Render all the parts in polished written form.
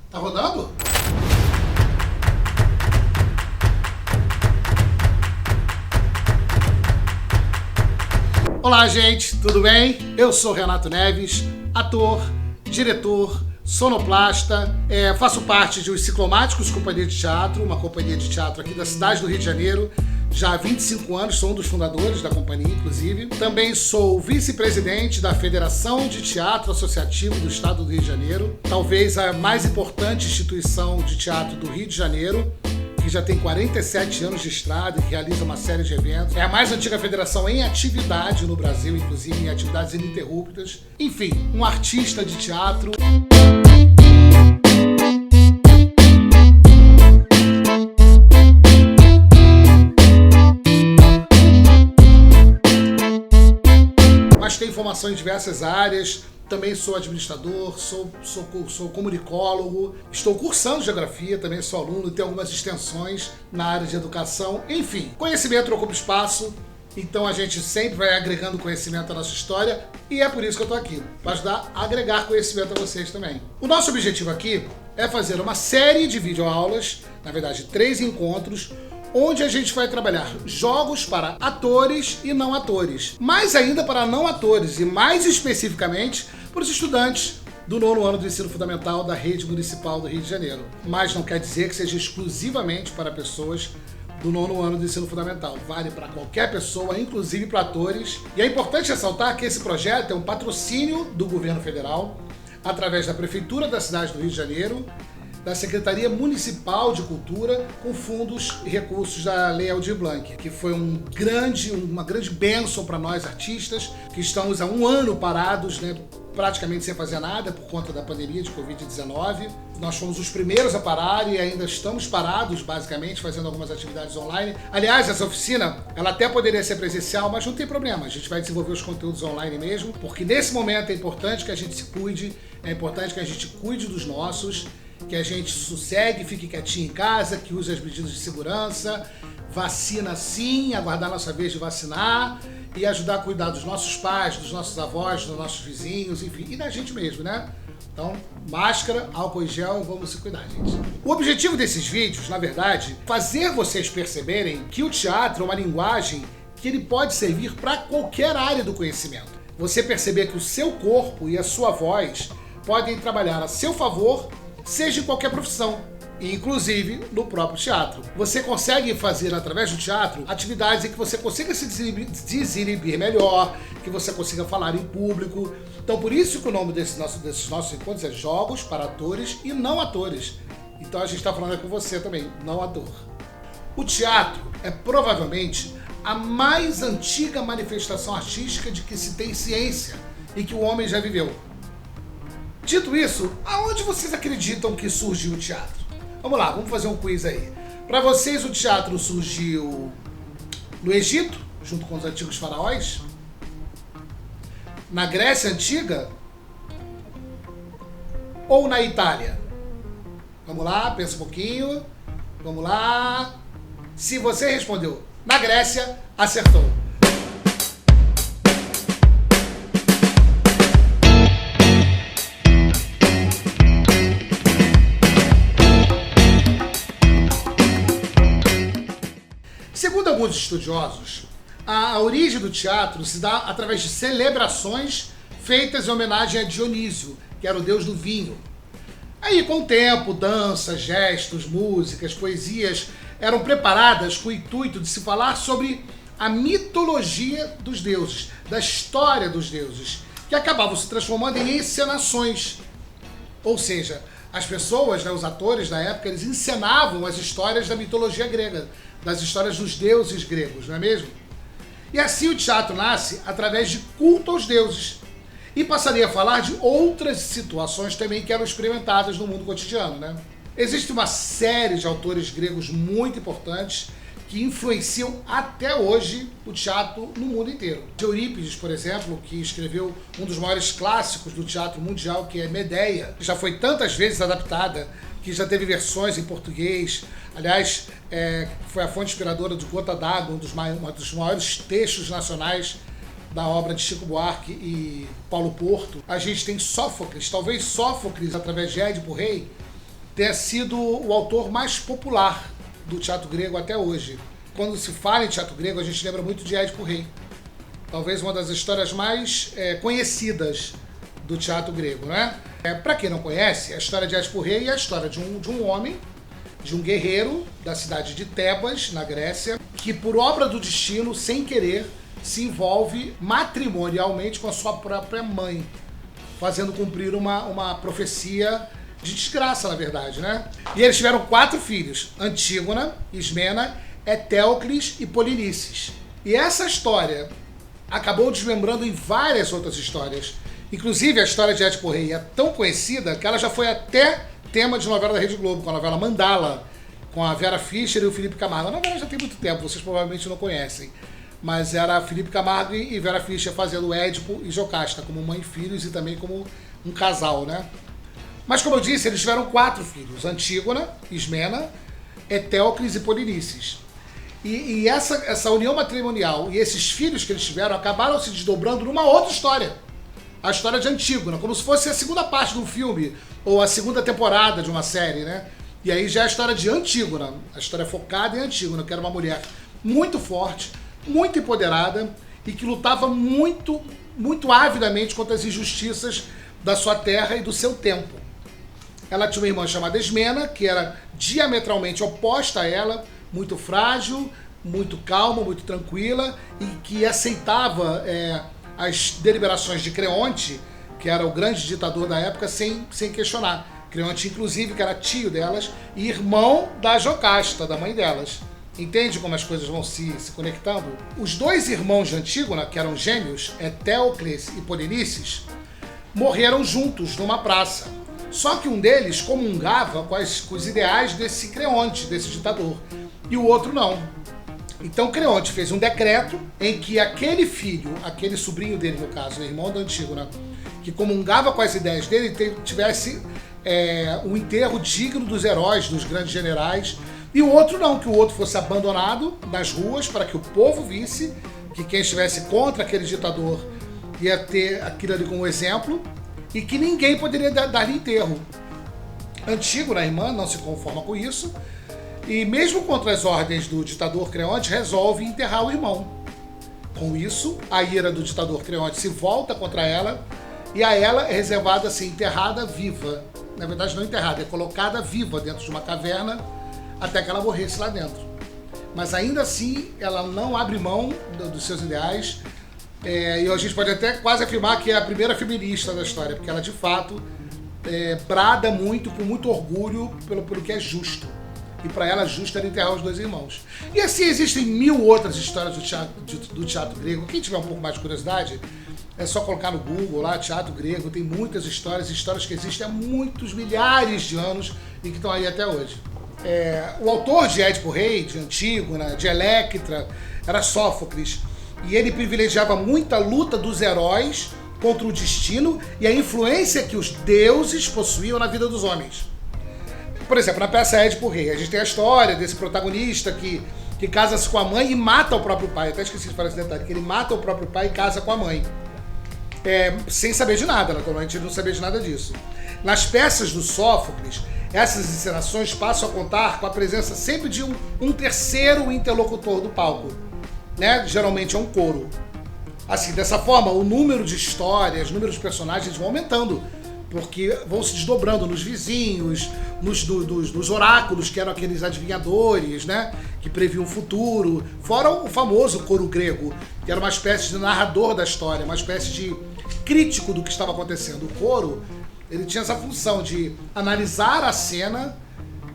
Tá rodando? Olá, gente, tudo bem? Eu sou Renato Neves, ator, diretor, sonoplasta, faço parte de Os Ciclomáticos Companhia de Teatro, uma companhia de teatro aqui da cidade do Rio de Janeiro. Já há 25 anos, sou um dos fundadores da companhia, inclusive. Também sou vice-presidente da Federação de Teatro Associativo do Estado do Rio de Janeiro, talvez a mais importante instituição de teatro do Rio de Janeiro, que já tem 47 anos de estrada e que realiza uma série de eventos. É a mais antiga federação em atividade no Brasil, inclusive em atividades ininterruptas. Enfim, um artista de teatro. Mas tenho formação em diversas áreas. Também sou administrador, sou comunicólogo, estou cursando geografia, também sou aluno, tenho algumas extensões na área de educação. Enfim, conhecimento ocupa espaço, então a gente sempre vai agregando conhecimento à nossa história e é por isso que eu estou aqui, para ajudar a agregar conhecimento a vocês também. O nosso objetivo aqui é fazer uma série de videoaulas, na verdade 3 encontros, onde a gente vai trabalhar jogos para atores e não atores, mais ainda para não atores e mais especificamente para os estudantes do 9º ano do ensino fundamental da rede municipal do Rio de Janeiro. Mas não quer dizer que seja exclusivamente para pessoas do 9º ano do ensino fundamental. Vale para qualquer pessoa, inclusive para atores. E é importante ressaltar que esse projeto é um patrocínio do governo federal, através da Prefeitura da cidade do Rio de Janeiro, da Secretaria Municipal de Cultura, com fundos e recursos da Lei Aldir Blanc, que foi uma grande bênção para nós artistas, que estamos há um ano parados, né, praticamente sem fazer nada por conta da pandemia de Covid-19. Nós fomos os primeiros a parar e ainda estamos parados, basicamente, fazendo algumas atividades online. Aliás, essa oficina, ela até poderia ser presencial, mas não tem problema. A gente vai desenvolver os conteúdos online mesmo, porque nesse momento é importante que a gente se cuide, é importante que a gente cuide dos nossos, que a gente sossegue, fique quietinho em casa, que use as medidas de segurança, vacina sim, aguardar a nossa vez de vacinar e ajudar a cuidar dos nossos pais, dos nossos avós, dos nossos vizinhos, enfim, e da gente mesmo, né? Então, máscara, álcool em gel, vamos se cuidar, gente. O objetivo desses vídeos, na verdade, é fazer vocês perceberem que o teatro é uma linguagem que ele pode servir para qualquer área do conhecimento. Você perceber que o seu corpo e a sua voz podem trabalhar a seu favor, seja em qualquer profissão, inclusive no próprio teatro. Você consegue fazer, através do teatro, atividades em que você consiga se desinibir melhor, que você consiga falar em público. Então, por isso que o nome desses nossos encontros é Jogos para Atores e Não Atores. Então, a gente está falando com você também, não ator. O teatro é provavelmente a mais antiga manifestação artística de que se tem ciência e que o homem já viveu. Dito isso, aonde vocês acreditam que surgiu o teatro? Vamos lá, vamos fazer um quiz aí. Para vocês, o teatro surgiu no Egito, junto com os antigos faraós? Na Grécia Antiga? Ou na Itália? Vamos lá, pensa um pouquinho. Vamos lá. Se você respondeu na Grécia, acertou. Segundo alguns estudiosos, a origem do teatro se dá através de celebrações feitas em homenagem a Dionísio, que era o deus do vinho. Aí, com o tempo, danças, gestos, músicas, poesias eram preparadas com o intuito de se falar sobre a mitologia dos deuses, da história dos deuses, que acabavam se transformando em encenações. Ou seja, as pessoas, né, os atores da época, eles encenavam as histórias da mitologia grega, das histórias dos deuses gregos, não é mesmo? E assim o teatro nasce através de culto aos deuses. E passaria a falar de outras situações também que eram experimentadas no mundo cotidiano, né? Existe uma série de autores gregos muito importantes que influenciam até hoje o teatro no mundo inteiro. Eurípides, por exemplo, que escreveu um dos maiores clássicos do teatro mundial, que é Medeia, que já foi tantas vezes adaptada, que já teve versões em português. Aliás, foi a fonte inspiradora de Gota d'Água, um dos maiores textos nacionais da obra de Chico Buarque e Paulo Porto. A gente tem Sófocles, talvez Sófocles, através de Édipo Rei, tenha sido o autor mais popular do teatro grego até hoje. Quando se fala em teatro grego, a gente lembra muito de Édipo Rei. Talvez uma das histórias mais conhecidas do teatro grego, né? Para quem não conhece, a história de Édipo Rei é a história de um homem, de um guerreiro da cidade de Tebas, na Grécia, que por obra do destino, sem querer, se envolve matrimonialmente com a sua própria mãe, fazendo cumprir uma profecia de desgraça, na verdade, né? E eles tiveram 4 filhos: Antígona, Ismena, Etéocles e Polinices. E essa história acabou desmembrando em várias outras histórias. Inclusive, a história de Édipo Rei é tão conhecida que ela já foi até tema de novela da Rede Globo, com a novela Mandala, com a Vera Fischer e o Felipe Camargo. A novela já tem muito tempo, vocês provavelmente não conhecem. Mas era Felipe Camargo e Vera Fischer fazendo Édipo e Jocasta, como mãe e filhos e também como um casal, né? Mas, como eu disse, eles tiveram 4 filhos: Antígona, Ismena, Etéocles e Polinices. E essa união matrimonial e esses filhos que eles tiveram acabaram se desdobrando numa outra história. A história de Antígona, como se fosse a segunda parte de um filme ou a segunda temporada de uma série, né? E aí já é a história de Antígona, a história focada em Antígona, que era uma mulher muito forte, muito empoderada e que lutava muito, muito avidamente contra as injustiças da sua terra e do seu tempo. Ela tinha uma irmã chamada Ismena, que era diametralmente oposta a ela, muito frágil, muito calma, muito tranquila e que aceitava as deliberações de Creonte, que era o grande ditador da época, sem questionar. Creonte, inclusive, que era tio delas e irmão da Jocasta, da mãe delas. Entende como as coisas vão se conectando? Os 2 irmãos de Antígona, que eram gêmeos, Etéocles e Polinices, morreram juntos numa praça. Só que um deles comungava com os ideais desse Creonte, desse ditador, e o outro não. Então Creonte fez um decreto em que aquele filho, aquele sobrinho dele, no caso, o irmão da Antígona, que comungava com as ideias dele, tivesse um enterro digno dos heróis, dos grandes generais, e o outro não, que o outro fosse abandonado nas ruas para que o povo visse que quem estivesse contra aquele ditador ia ter aquilo ali como exemplo e que ninguém poderia dar-lhe enterro. Antígona, a irmã, não se conforma com isso e, mesmo contra as ordens do ditador Creonte, resolve enterrar o irmão. Com isso, a ira do ditador Creonte se volta contra ela e a ela é reservada ser enterrada viva. Na verdade, não enterrada, é colocada viva dentro de uma caverna até que ela morresse lá dentro. Mas ainda assim, ela não abre mão dos seus ideais. E a gente pode até quase afirmar que é a primeira feminista da história, porque ela de fato brada muito, com muito orgulho pelo que é justo. E para ela, justo era enterrar os 2 irmãos. E assim existem 1000 outras histórias do teatro grego. Quem tiver um pouco mais de curiosidade, é só colocar no Google lá, teatro grego. Tem muitas histórias que existem há muitos milhares de anos e que estão aí até hoje. O autor de Édipo Rei, de Antígona, de Electra, era Sófocles. E ele privilegiava muito a luta dos heróis contra o destino e a influência que os deuses possuíam na vida dos homens. Por exemplo, na peça Édipo Rei, a gente tem a história desse protagonista que casa-se com a mãe e mata o próprio pai. Até esqueci de falar esse detalhe, que ele mata o próprio pai e casa com a mãe. Sem saber de nada, naturalmente ele não sabia de nada disso. Nas peças do Sófocles, essas encenações passam a contar com a presença sempre de um terceiro interlocutor do palco, né? Geralmente é um coro. Assim, dessa forma, o número de histórias, o número de personagens vão aumentando, porque vão se desdobrando nos vizinhos, nos oráculos, que eram aqueles adivinhadores, né? Que previam o futuro. Fora o famoso coro grego, que era uma espécie de narrador da história, uma espécie de crítico do que estava acontecendo. O coro, ele tinha essa função de analisar a cena,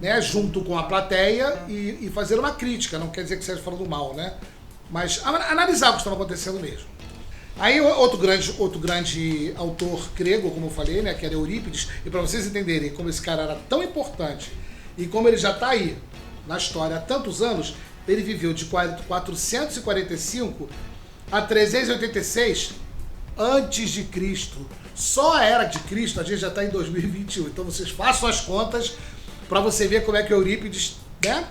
né, junto com a plateia e fazer uma crítica. Não quer dizer que seja falando mal, né? Mas analisar o que estava acontecendo mesmo. Aí outro grande autor grego, como eu falei, né, que era Eurípides, e para vocês entenderem como esse cara era tão importante e como ele já está aí na história há tantos anos, ele viveu de 445 a 386 antes de Cristo. Só a era de Cristo, a gente já está em 2021, então vocês façam as contas para você ver como é que Eurípides, né,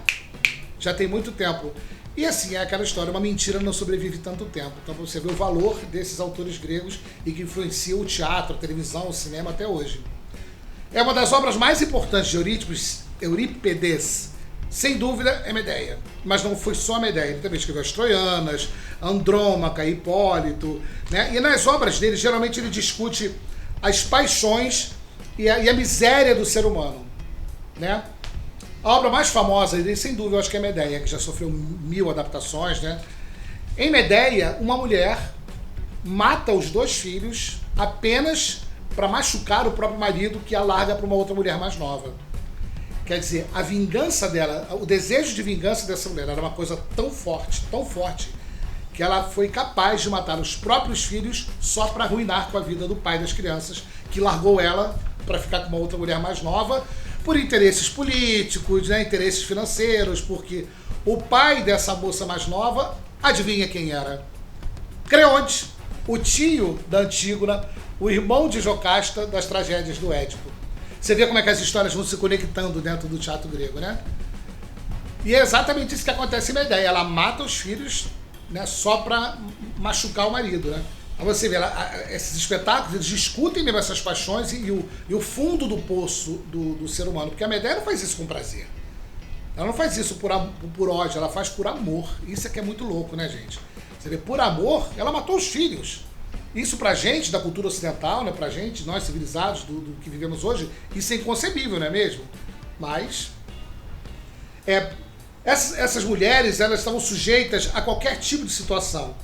já tem muito tempo. E assim, é aquela história, uma mentira não sobrevive tanto tempo. Então você vê o valor desses autores gregos e que influenciam o teatro, a televisão, o cinema até hoje. É uma das obras mais importantes de Eurípides, sem dúvida, é Medeia. Mas não foi só Medeia, ele também escreveu as Troianas, Andrômaca, Hipólito, né? E nas obras dele, geralmente ele discute as paixões e a miséria do ser humano, né? A obra mais famosa dele, sem dúvida, eu acho que é Medeia, que já sofreu 1000 adaptações, né? Em Medeia, uma mulher mata os 2 filhos apenas para machucar o próprio marido, que a larga para uma outra mulher mais nova. Quer dizer, a vingança dela, o desejo de vingança dessa mulher era uma coisa tão forte, que ela foi capaz de matar os próprios filhos só para arruinar com a vida do pai das crianças, que largou ela para ficar com uma outra mulher mais nova, por interesses políticos, né, interesses financeiros, porque o pai dessa moça mais nova, adivinha quem era? Creonte, o tio da Antígona, o irmão de Jocasta das tragédias do Édipo. Você vê como é que as histórias vão se conectando dentro do teatro grego, né? E é exatamente isso que acontece em Medeia. Ela mata os filhos, né, só para machucar o marido, né? Aí você vê, esses espetáculos, eles discutem mesmo essas paixões e o fundo do poço do ser humano. Porque a Medeia não faz isso com prazer. Ela não faz isso por ódio, ela faz por amor. Isso é que é muito louco, né, gente? Você vê, por amor, ela matou os filhos. Isso pra gente, da cultura ocidental, né, pra gente, nós civilizados, do que vivemos hoje, isso é inconcebível, não é mesmo? Mas essas mulheres, elas estavam sujeitas a qualquer tipo de situação.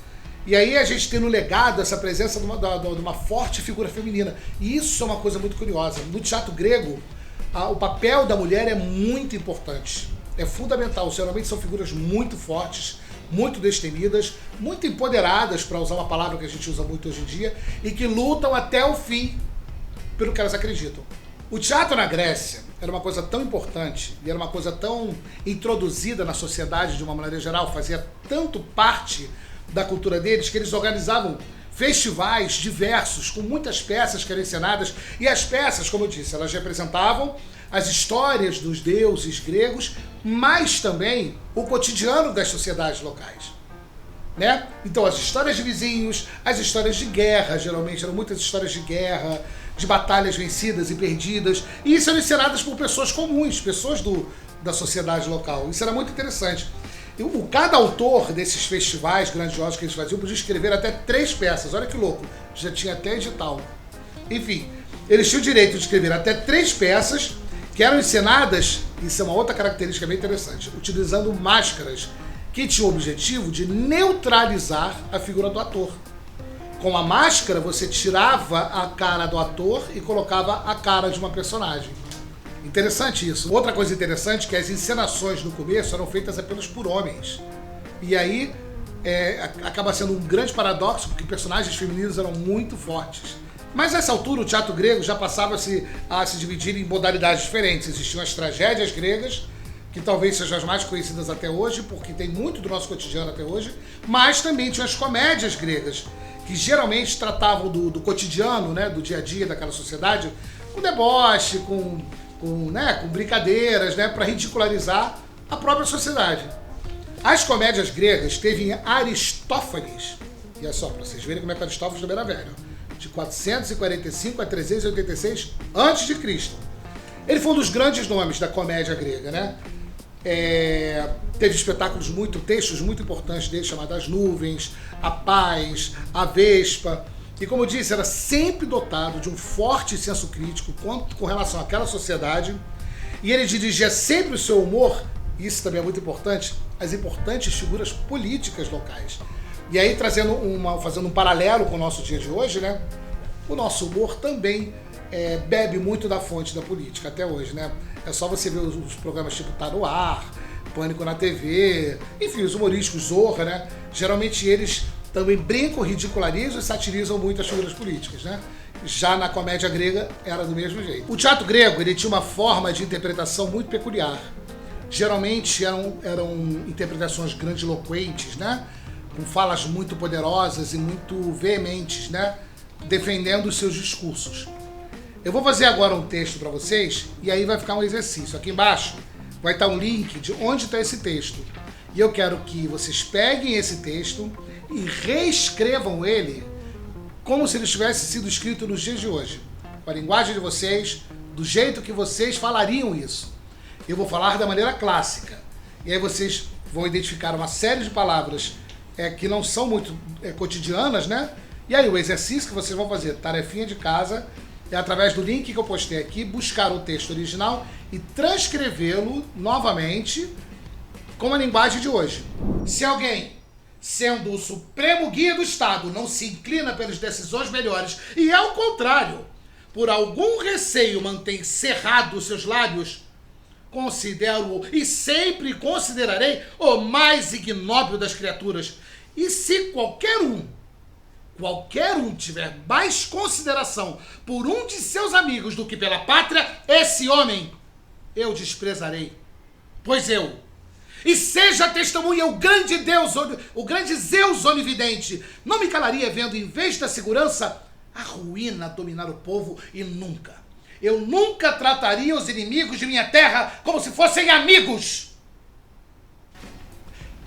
E aí a gente tem no legado essa presença de uma forte figura feminina. E isso é uma coisa muito curiosa. No teatro grego, o papel da mulher é muito importante. É fundamental. Geralmente são figuras muito fortes, muito destemidas, muito empoderadas, para usar uma palavra que a gente usa muito hoje em dia, e que lutam até o fim pelo que elas acreditam. O teatro na Grécia era uma coisa tão importante e era uma coisa tão introduzida na sociedade de uma maneira geral, fazia tanto parte da cultura deles, que eles organizavam festivais diversos, com muitas peças que eram encenadas, e as peças, como eu disse, elas representavam as histórias dos deuses gregos, mas também o cotidiano das sociedades locais, né? Então as histórias de vizinhos, as histórias de guerra, geralmente eram muitas histórias de guerra, de batalhas vencidas e perdidas, e isso eram encenadas por pessoas comuns, pessoas da sociedade local. Isso era muito interessante. Cada autor desses festivais grandiosos que eles faziam podia escrever até 3 peças. Olha que louco, já tinha até edital. Enfim, eles tinham o direito de escrever até 3 peças que eram encenadas, isso é uma outra característica bem interessante, utilizando máscaras que tinham o objetivo de neutralizar a figura do ator. Com a máscara, você tirava a cara do ator e colocava a cara de uma personagem. Interessante isso. Outra coisa interessante é que as encenações no começo eram feitas apenas por homens. E aí acaba sendo um grande paradoxo, porque personagens femininos eram muito fortes. Mas nessa altura o teatro grego já passava a se dividir em modalidades diferentes. Existiam as tragédias gregas, que talvez sejam as mais conhecidas até hoje, porque tem muito do nosso cotidiano até hoje, mas também tinha as comédias gregas, que geralmente tratavam do cotidiano, né, do dia a dia daquela sociedade, com deboche, com brincadeiras, né, para ridicularizar a própria sociedade. As comédias gregas teve Aristófanes, e é só para vocês verem como é que Aristófanes também era velho, de 445 a 386 a.C. Ele foi um dos grandes nomes da comédia grega, né? Teve textos muito importantes dele, chamados As Nuvens, A Paz, A Vespa. E como eu disse, era sempre dotado de um forte senso crítico com relação àquela sociedade. E ele dirigia sempre o seu humor, isso também é muito importante, às importantes figuras políticas locais. E aí, fazendo um paralelo com o nosso dia de hoje, né? O nosso humor também bebe muito da fonte da política até hoje, né? É só você ver os programas tipo Tá no Ar, Pânico na TV, enfim, os humorísticos Zorra, né? Geralmente eles também brincam, ridicularizam e satirizam muito as figuras políticas, né? Já na comédia grega era do mesmo jeito. O teatro grego, ele tinha uma forma de interpretação muito peculiar. Geralmente eram interpretações grandiloquentes, né? Com falas muito poderosas e muito veementes, né? Defendendo os seus discursos. Eu vou fazer agora um texto para vocês e aí vai ficar um exercício. Aqui embaixo vai estar um link de onde está esse texto. E eu quero que vocês peguem esse texto e reescrevam ele como se ele tivesse sido escrito nos dias de hoje, com a linguagem de vocês, do jeito que vocês falariam isso. Eu vou falar da maneira clássica. E aí vocês vão identificar uma série de palavras que não são muito cotidianas, né? E aí o exercício que vocês vão fazer, tarefinha de casa, é através do link que eu postei aqui, buscar o texto original e transcrevê-lo novamente com a linguagem de hoje. Se alguém, sendo o supremo guia do Estado, não se inclina pelas decisões melhores e, ao contrário, por algum receio mantém cerrados seus lábios, considero-o e sempre considerarei o mais ignóbil das criaturas. E se qualquer um tiver mais consideração por um de seus amigos do que pela pátria, esse homem eu desprezarei. Pois eu, e seja testemunha o grande Deus, o grande Zeus onividente, não me calaria vendo, em vez da segurança, a ruína dominar o povo, e eu nunca trataria os inimigos de minha terra como se fossem amigos.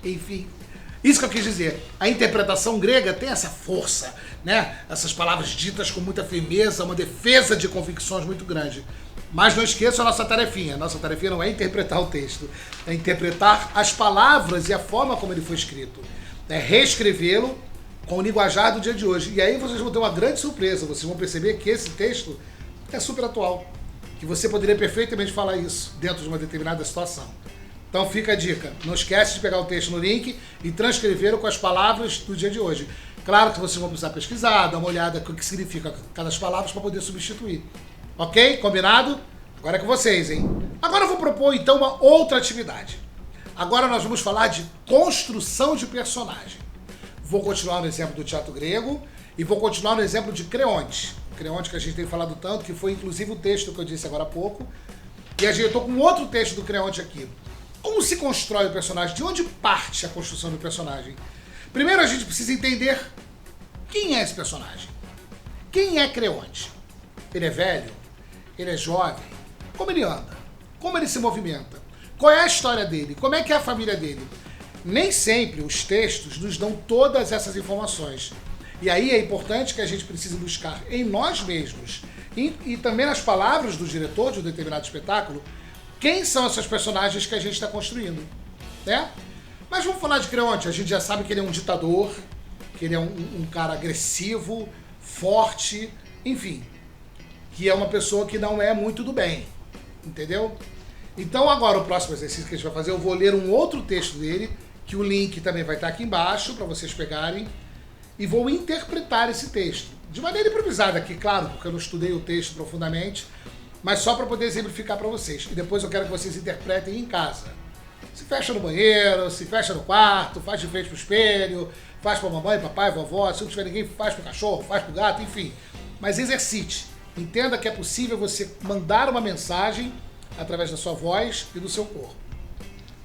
Enfim, isso que eu quis dizer. A interpretação grega tem essa força, né? Essas palavras ditas com muita firmeza, uma defesa de convicções muito grande. Mas não esqueça a nossa tarefinha. Nossa tarefinha não é interpretar o texto, é interpretar as palavras e a forma como ele foi escrito. É reescrevê-lo com o linguajar do dia de hoje. E aí vocês vão ter uma grande surpresa. Vocês vão perceber que esse texto é super atual. Que você poderia perfeitamente falar isso dentro de uma determinada situação. Então fica a dica. Não esquece de pegar o texto no link e transcrevê-lo com as palavras do dia de hoje. Claro que vocês vão precisar pesquisar, dar uma olhada no que significa cada palavra para poder substituir. Ok? Combinado? Agora é com vocês, hein? Agora eu vou propor então uma outra atividade. Agora nós vamos falar de construção de personagem. Vou continuar no exemplo do teatro grego e vou continuar no exemplo de Creonte. Creonte que a gente tem falado tanto, que foi inclusive o texto que eu disse agora há pouco. E eu estou com outro texto do Creonte aqui. Como se constrói o personagem? De onde parte a construção do personagem? Primeiro a gente precisa entender quem é esse personagem. Quem é Creonte? Ele é velho? Ele é jovem? Como ele anda? Como ele se movimenta? Qual é a história dele? Como é que é a família dele? Nem sempre os textos nos dão todas essas informações. E aí é importante que a gente precise buscar em nós mesmos e também nas palavras do diretor de um determinado espetáculo quem são essas personagens que a gente está construindo, né? Mas vamos falar de Creonte. A gente já sabe que ele é um ditador, que ele é um cara agressivo, forte, enfim, que é uma pessoa que não é muito do bem, entendeu? Então agora o próximo exercício que a gente vai fazer, eu vou ler um outro texto dele, que o link também vai estar aqui embaixo para vocês pegarem, e vou interpretar esse texto. De maneira improvisada aqui, claro, porque eu não estudei o texto profundamente, mas só para poder exemplificar para vocês. E depois eu quero que vocês interpretem em casa. Se fecha no banheiro, se fecha no quarto, faz de frente pro espelho, faz para mamãe, papai, vovó, se não tiver ninguém, faz pro cachorro, faz pro gato, enfim. Mas exercite. Entenda que é possível você mandar uma mensagem através da sua voz e do seu corpo.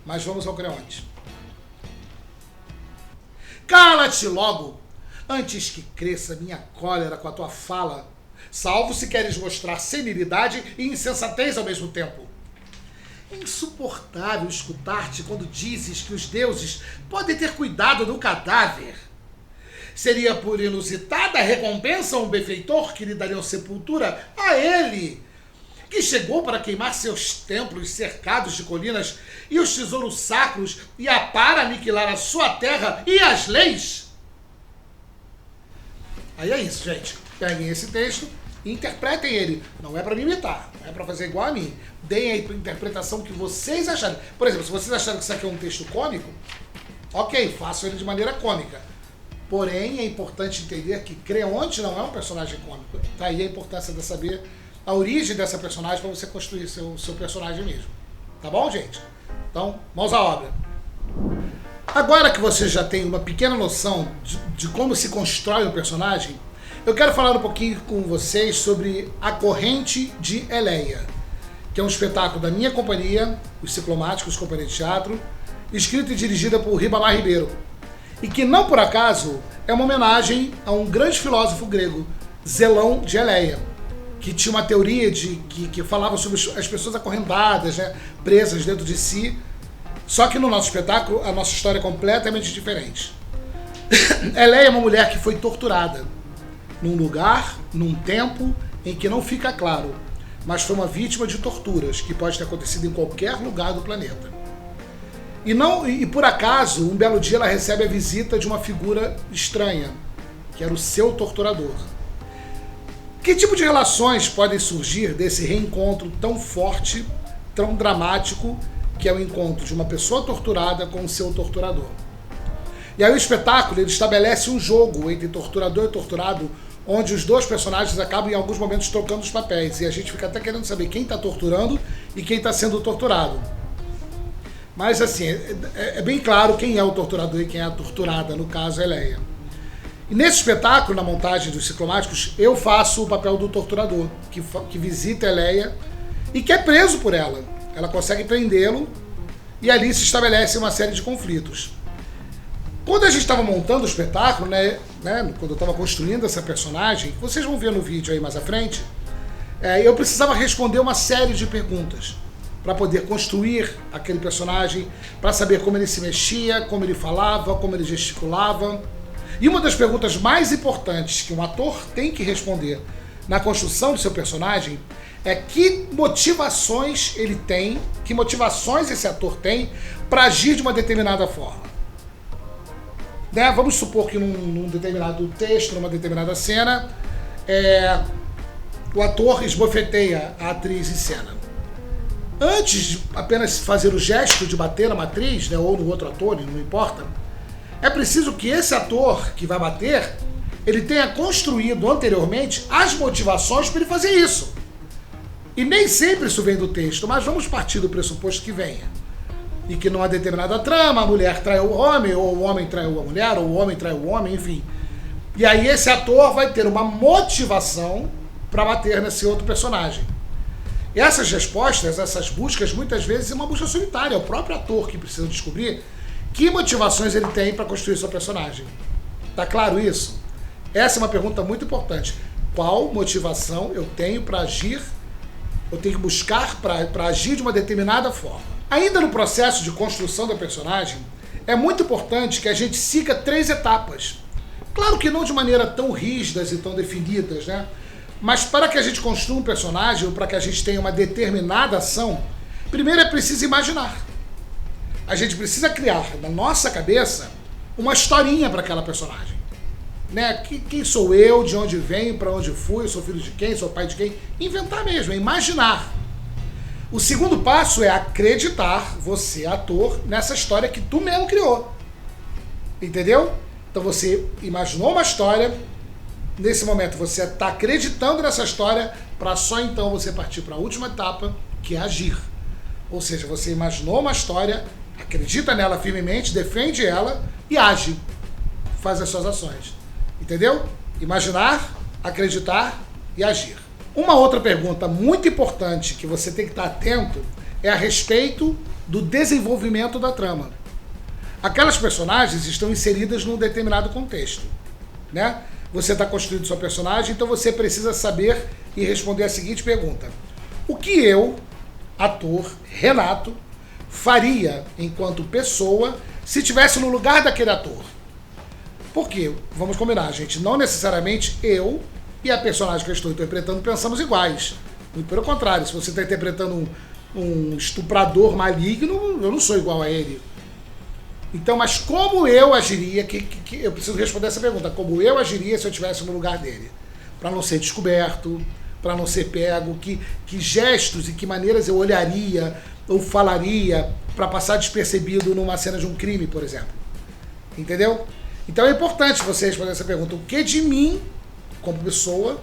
Mas vamos ao Creonte. Cala-te logo, antes que cresça minha cólera com a tua fala, salvo se queres mostrar senilidade e insensatez ao mesmo tempo. É insuportável escutar-te quando dizes que os deuses podem ter cuidado do cadáver. Seria por inusitada recompensa a um benfeitor que lhe daria sepultura a ele, que chegou para queimar seus templos cercados de colinas e os tesouros sacros e para aniquilar a sua terra e as leis? Aí é isso, gente. Peguem esse texto e interpretem ele. Não é para me imitar, não é para fazer igual a mim. Deem a interpretação que vocês acharem. Por exemplo, se vocês acharem que isso aqui é um texto cômico, ok, façam ele de maneira cômica. Porém, é importante entender que Creonte não é um personagem cômico. Daí a importância de saber a origem dessa personagem para você construir seu personagem mesmo. Tá bom, gente? Então, mãos à obra. Agora que você já tem uma pequena noção de como se constrói um personagem, eu quero falar um pouquinho com vocês sobre A Corrente de Eleia, que é um espetáculo da minha companhia, os Ciclomáticos Companhia de Teatro, escrita e dirigida por Ribamar Ribeiro, e que não por acaso é uma homenagem a um grande filósofo grego, Zelão de Eleia, que tinha uma teoria que falava sobre as pessoas acorrentadas, né, presas dentro de si. Só que no nosso espetáculo, a nossa história é completamente diferente. Eleia é uma mulher que foi torturada num lugar, num tempo em que não fica claro. mas foi uma vítima de torturas, que pode ter acontecido em qualquer lugar do planeta. E por acaso, um belo dia ela recebe a visita de uma figura estranha, que era o seu torturador. Que tipo de relações podem surgir desse reencontro tão forte, tão dramático, que é o encontro de uma pessoa torturada com o seu torturador? E aí o espetáculo ele estabelece um jogo entre torturador e torturado, onde os dois personagens acabam em alguns momentos trocando os papéis, e a gente fica até querendo saber quem está torturando e quem está sendo torturado. Mas assim, é bem claro quem é o torturador e quem é a torturada, no caso a Eleia. E nesse espetáculo, na montagem dos Ciclomáticos, eu faço o papel do torturador, que visita a Eleia e que é preso por ela. Ela consegue prendê-lo e ali se estabelece uma série de conflitos. Quando a gente estava montando o espetáculo, quando eu estava construindo essa personagem, vocês vão ver no vídeo aí mais à frente, eu precisava responder uma série de perguntas para poder construir aquele personagem, para saber como ele se mexia, como ele falava, como ele gesticulava. E uma das perguntas mais importantes que um ator tem que responder na construção do seu personagem é que motivações ele tem, que motivações esse ator tem para agir de uma determinada forma. Vamos supor que num determinado texto, numa determinada cena, o ator esbofeteia a atriz em cena. Antes de apenas fazer o gesto de bater na atriz, ou no outro ator, não importa, é preciso que esse ator que vai bater, ele tenha construído anteriormente as motivações para ele fazer isso. E nem sempre isso vem do texto, mas vamos partir do pressuposto que venha. E que numa determinada trama, a mulher traiu o homem, ou o homem traiu a mulher, ou o homem traiu o homem, enfim. E aí esse ator vai ter uma motivação para bater nesse outro personagem. E essas respostas, essas buscas, muitas vezes é uma busca solitária. É o próprio ator que precisa descobrir que motivações ele tem para construir seu personagem. Tá claro isso? Essa é uma pergunta muito importante. Qual motivação eu tenho para agir, eu tenho que buscar para agir de uma determinada forma? Ainda no processo de construção da personagem, é muito importante que a gente siga 3 etapas. Claro que não de maneira tão rígidas e tão definidas, Mas para que a gente construa um personagem, ou para que a gente tenha uma determinada ação, primeiro é preciso imaginar. A gente precisa criar na nossa cabeça uma historinha para aquela personagem. Quem sou eu, de onde venho, para onde fui, sou filho de quem, sou pai de quem? Inventar mesmo, é imaginar. O segundo passo é acreditar, você, ator, nessa história que tu mesmo criou. Entendeu? Então você imaginou uma história, nesse momento você está acreditando nessa história, para só então você partir para a última etapa, que é agir. Ou seja, você imaginou uma história, acredita nela firmemente, defende ela e age. Faz as suas ações. Entendeu? Imaginar, acreditar e agir. Uma outra pergunta muito importante que você tem que estar atento é a respeito do desenvolvimento da trama. Aquelas personagens estão inseridas num determinado contexto, Você está construindo sua personagem, então você precisa saber e responder a seguinte pergunta: o que eu, ator, Renato, faria enquanto pessoa se estivesse no lugar daquele ator? Porque, vamos combinar, gente, não necessariamente eu e a personagem que eu estou interpretando pensamos iguais. Muito pelo contrário, se você está interpretando um estuprador maligno, eu não sou igual a ele. Então, mas como eu agiria, eu preciso responder essa pergunta, como eu agiria se eu estivesse no lugar dele? Para não ser descoberto, para não ser pego, que gestos e que maneiras eu olharia ou falaria para passar despercebido numa cena de um crime, por exemplo. Entendeu? Então é importante você responder essa pergunta. O que de mim, como pessoa,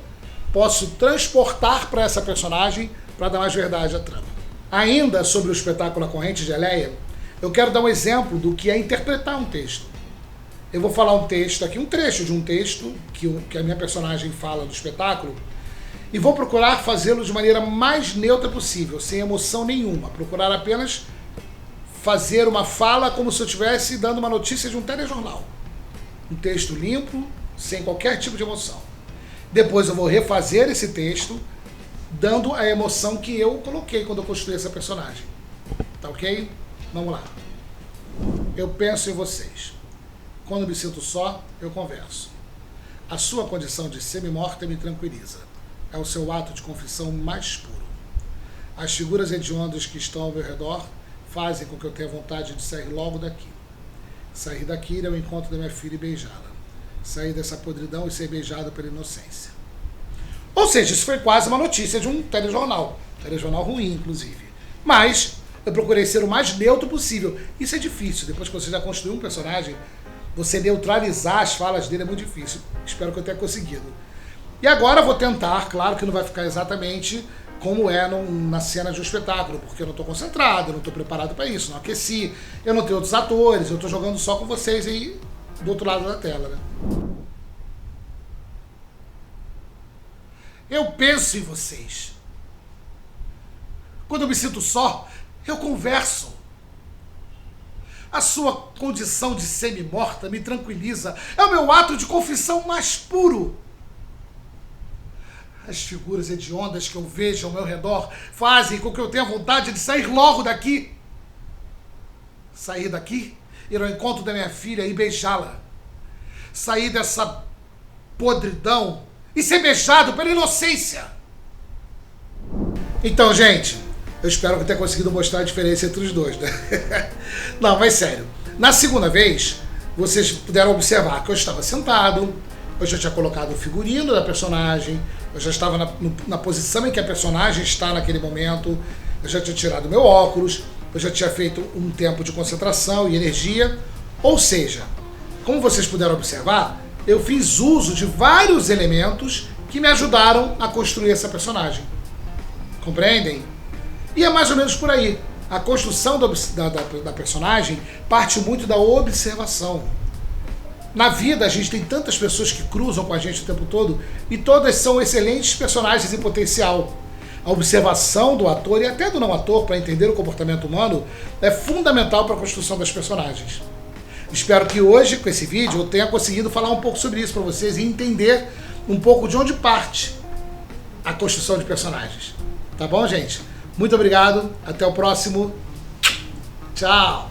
posso transportar para essa personagem para dar mais verdade à trama? Ainda sobre o espetáculo A Corrente de Eleia, eu quero dar um exemplo do que é interpretar um texto. Eu vou falar um texto aqui, um trecho de um texto que a minha personagem fala do espetáculo, e vou procurar fazê-lo de maneira mais neutra possível, sem emoção nenhuma. Procurar apenas fazer uma fala como se eu estivesse dando uma notícia de um telejornal. Um texto limpo, sem qualquer tipo de emoção. Depois eu vou refazer esse texto, dando a emoção que eu coloquei quando eu construí essa personagem. Tá ok? Vamos lá. Eu penso em vocês. Quando me sinto só, eu converso. A sua condição de semi-morta me tranquiliza. É o seu ato de confissão mais puro. As figuras hediondas que estão ao meu redor fazem com que eu tenha vontade de sair logo daqui. Sair daqui, ir ao encontro da minha filha e beijá-la. Sair dessa podridão e ser beijado pela inocência. Ou seja, isso foi quase uma notícia de um telejornal. Telejornal ruim, inclusive. Mas eu procurei ser o mais neutro possível. Isso é difícil. Depois que você já construiu um personagem, você neutralizar as falas dele é muito difícil. Espero que eu tenha conseguido. E agora eu vou tentar, claro que não vai ficar exatamente como é na cena de um espetáculo, porque eu não estou concentrado, eu não estou preparado para isso, não aqueci, eu não tenho outros atores, eu estou jogando só com vocês aí do outro lado da tela, né? Eu penso em vocês. Quando eu me sinto só, eu converso. A sua condição de semi-morta me tranquiliza. É o meu ato de confissão mais puro. As figuras hediondas que eu vejo ao meu redor fazem com que eu tenha vontade de sair logo daqui. Sair daqui, ir ao encontro da minha filha e beijá-la. Sair dessa podridão e ser beijado pela inocência. Então, gente, eu espero que eu tenha conseguido mostrar a diferença entre os dois, né? Não, mas sério. Na segunda vez, vocês puderam observar que eu estava sentado, eu já tinha colocado o figurino da personagem, eu já estava na posição em que a personagem está naquele momento, eu já tinha tirado meu óculos, eu já tinha feito um tempo de concentração e energia. Ou seja, como vocês puderam observar, eu fiz uso de vários elementos que me ajudaram a construir essa personagem. Compreendem? E é mais ou menos por aí. A construção da personagem parte muito da observação. Na vida, a gente tem tantas pessoas que cruzam com a gente o tempo todo e todas são excelentes personagens em potencial. A observação do ator e até do não ator para entender o comportamento humano é fundamental para a construção das personagens. Espero que hoje, com esse vídeo, eu tenha conseguido falar um pouco sobre isso para vocês e entender um pouco de onde parte a construção de personagens. Tá bom, gente? Muito obrigado. Até o próximo. Tchau!